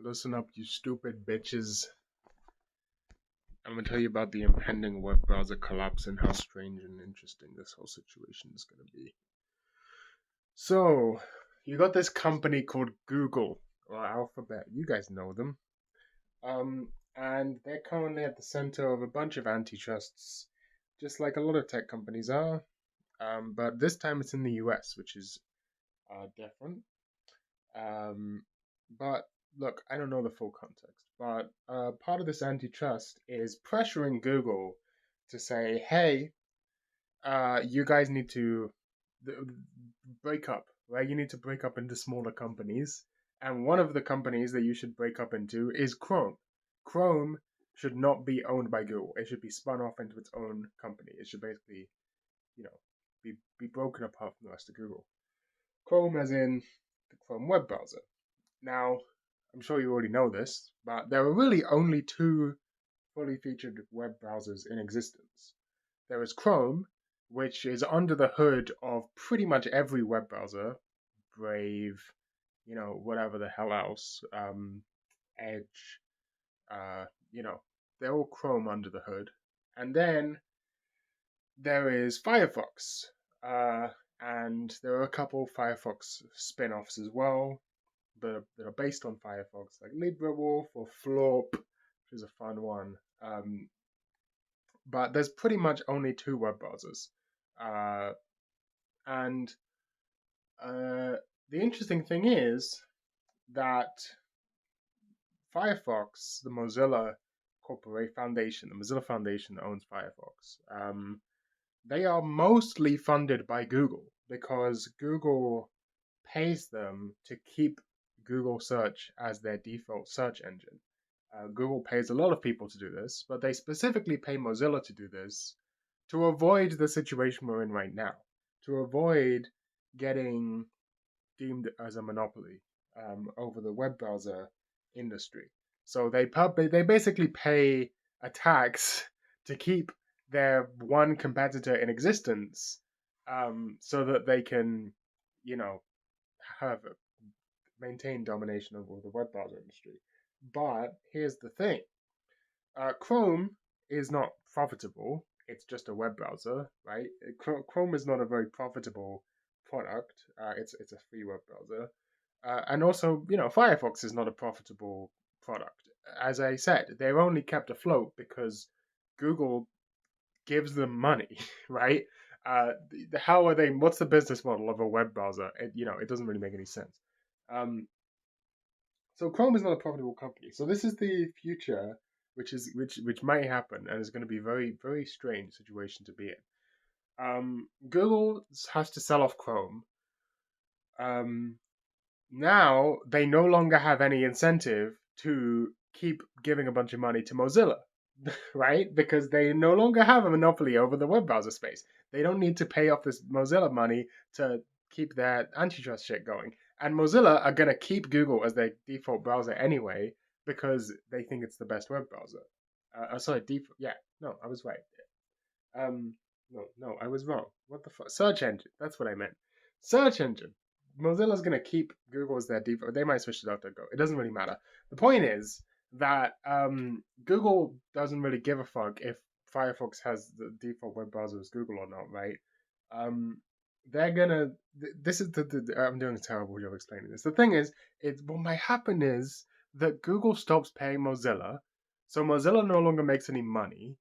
Listen up, you stupid bitches. I'm gonna tell you about the impending web browser collapse and how strange and interesting this whole situation is gonna be. So, you got this company called Google, or Alphabet. You guys know them. And they're currently at the center of a bunch of antitrusts, just like a lot of tech companies are. But this time it's in the US, which is different. Um, but look, I don't know the full context, but part of this antitrust is pressuring Google to say, hey, you guys need to th- break up, right? You need to break up into smaller companies. And one of the companies that you should break up into is Chrome. Chrome should not be owned by Google. It should be spun off into its own company. It should basically, you know, be broken apart from the rest of Google. Chrome as in the Chrome web browser. Now, I'm sure you already know this, but there are really only two fully featured web browsers in existence. There is Chrome, which is under the hood of pretty much every web browser, Brave, whatever the hell else, Edge, you know, they're all Chrome under the hood. And then there is Firefox, and there are a couple Firefox spin offs as well that are based on Firefox, like LibreWolf or Florp, which is a fun one. But there's pretty much only two web browsers. And the interesting thing is that Firefox, the Mozilla Corporate Foundation, the Mozilla Foundation that owns Firefox, they are mostly funded by Google because Google pays them to keep Google search as their default search engine. Google pays a lot of people to do this, but they specifically pay Mozilla to do this to avoid the situation we're in right now, to avoid getting deemed as a monopoly over the web browser industry. So they basically pay a tax to keep their one competitor in existence, so that they can, have maintain domination over the web browser industry. But here's the thing: Chrome is not profitable. It's just a web browser, right? Chrome is not a very profitable product. It's a free web browser, and also, Firefox is not a profitable product. As I said, they're only kept afloat because Google gives them money, right? How are they? What's the business model of a web browser? It doesn't really make any sense. Um, so Chrome is not a profitable company. So this is the future, which might happen, and is going to be a very very strange situation to be in. Google has to sell off Chrome. Um, Now they no longer have any incentive to keep giving a bunch of money to Mozilla, right? Because they no longer have a monopoly over the web browser space. They don't need to pay off this Mozilla money to keep their antitrust shit going. And Mozilla are going to keep Google as their default browser anyway because they think it's the best web browser. Sorry, default. Yeah, no, I was right. No, I was wrong. What the fuck? Search engine. That's what I meant. Search engine. Mozilla's going to keep Google as their default. They might switch it out to Go. It doesn't really matter. The point is that Google doesn't really give a fuck if Firefox has the default web browser as Google or not, right? They're gonna. This is I'm doing a terrible job explaining this. The thing is, what might happen is that Google stops paying Mozilla, so Mozilla no longer makes any money,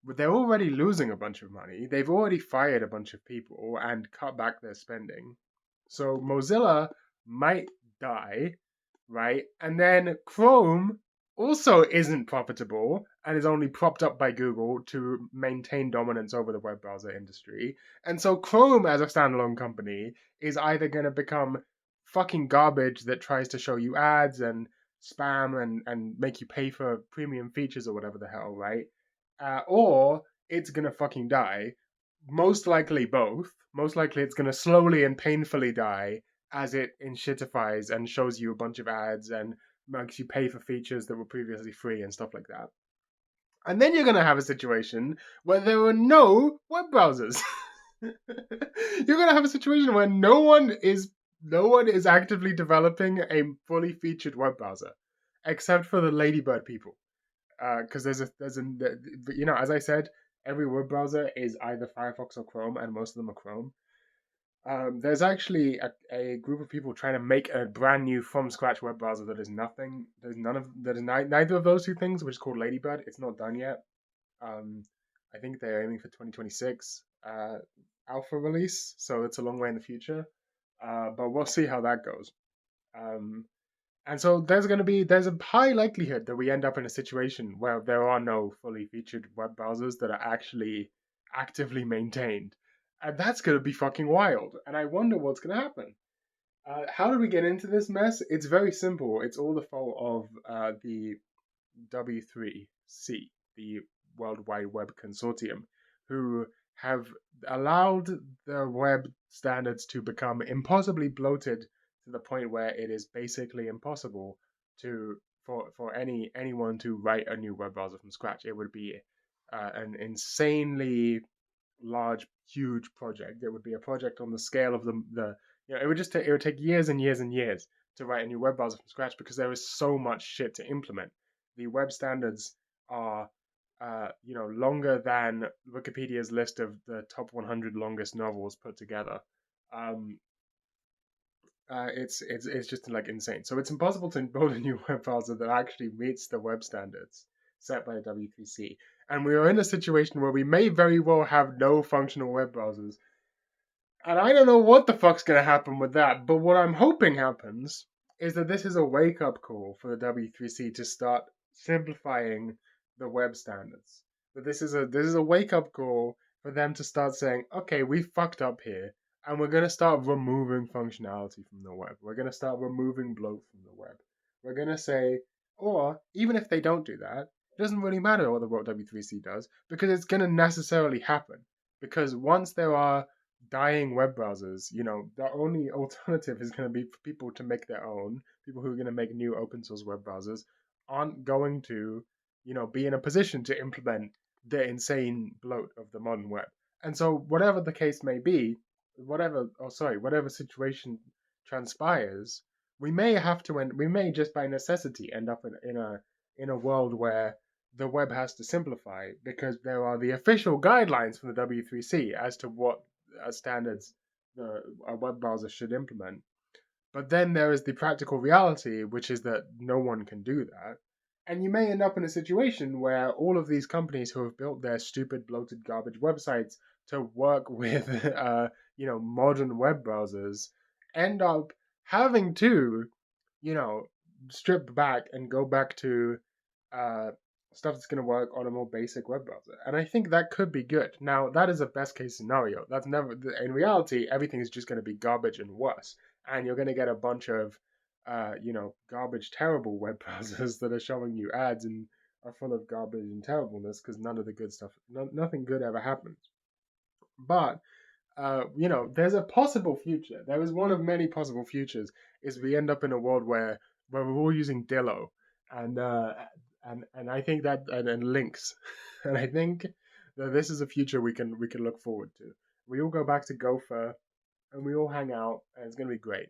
but they're already losing a bunch of money. They've already fired a bunch of people and cut back their spending. So Mozilla might die, right? And then Chrome also isn't profitable and is only propped up by Google to maintain dominance over the web browser industry. And so Chrome as a standalone company is either going to become fucking garbage that tries to show you ads and spam and make you pay for premium features or whatever the hell, right? Or it's gonna fucking die. Most likely both. Most likely it's gonna slowly and painfully die as it enshittifies and shows you a bunch of ads and makes you pay for features that were previously free and stuff like that. And then you're gonna have a situation where there are no web browsers. You're gonna have a situation where no one is actively developing a fully featured web browser. except for the Ladybird people. Because as I said, every web browser is either Firefox or Chrome, and most of them are Chrome. There's actually a group of people trying to make a brand new from scratch web browser that is nothing. There's none of that is neither of those two things, which is called Ladybird. It's not done yet. Um, I think they're aiming for 2026 alpha release, so it's a long way in the future. But we'll see how that goes. Um, and so there's a high likelihood that we end up in a situation where there are no fully featured web browsers that are actually actively maintained. And that's going to be fucking wild. And I wonder what's going to happen. How did we get into this mess? It's very simple. It's all the fault of the W3C, the World Wide Web Consortium, who have allowed the web standards to become impossibly bloated to the point where it is basically impossible to for anyone to write a new web browser from scratch. It would be an insanely large, huge project. It would be a project on the scale of the it would it would take years and years and years to write a new web browser from scratch because there is so much shit to implement. The web standards are longer than Wikipedia's list of the top 100 longest novels put together. Um, it's just like insane. So it's impossible to build a new web browser that actually meets the web standards set by the W3C. And we are in a situation where we may very well have no functional web browsers. And I don't know what the fuck's going to happen with that. But what I'm hoping happens is that this is a wake up call for the W3C to start simplifying the web standards. That this is a wake up call for them to start saying, okay, we fucked up here, and we're going to start removing functionality from the web. We're going to start removing bloat from the web. We're going to say, or even if they don't do that, it doesn't really matter what the W3C does because it's going to necessarily happen. Because once there are dying web browsers, the only alternative is going to be for people to make their own. People who are going to make new open source web browsers aren't going to, be in a position to implement the insane bloat of the modern web. And so, whatever the case may be, whatever situation transpires, we may just by necessity end up in a world where the web has to simplify because there are the official guidelines from the W3C as to what standards a web browser should implement. But then there is the practical reality, which is that no one can do that. And you may end up in a situation where all of these companies who have built their stupid, bloated, garbage websites to work with, modern web browsers end up having to, you know, strip back and go back to uh, stuff that's going to work on a more basic web browser. And I think that could be good. Now, that is a best case scenario. That's never, in reality, everything is just going to be garbage and worse. And you're going to get a bunch of, garbage, terrible web browsers that are showing you ads and are full of garbage and terribleness because none of the good stuff, nothing good ever happens. But there's a possible future. There is one of many possible futures. Is we end up in a world where we're all using Dillo, and I think that and links, and I think that this is a future we can look forward to. We all go back to Gopher, and we all hang out, and it's gonna be great.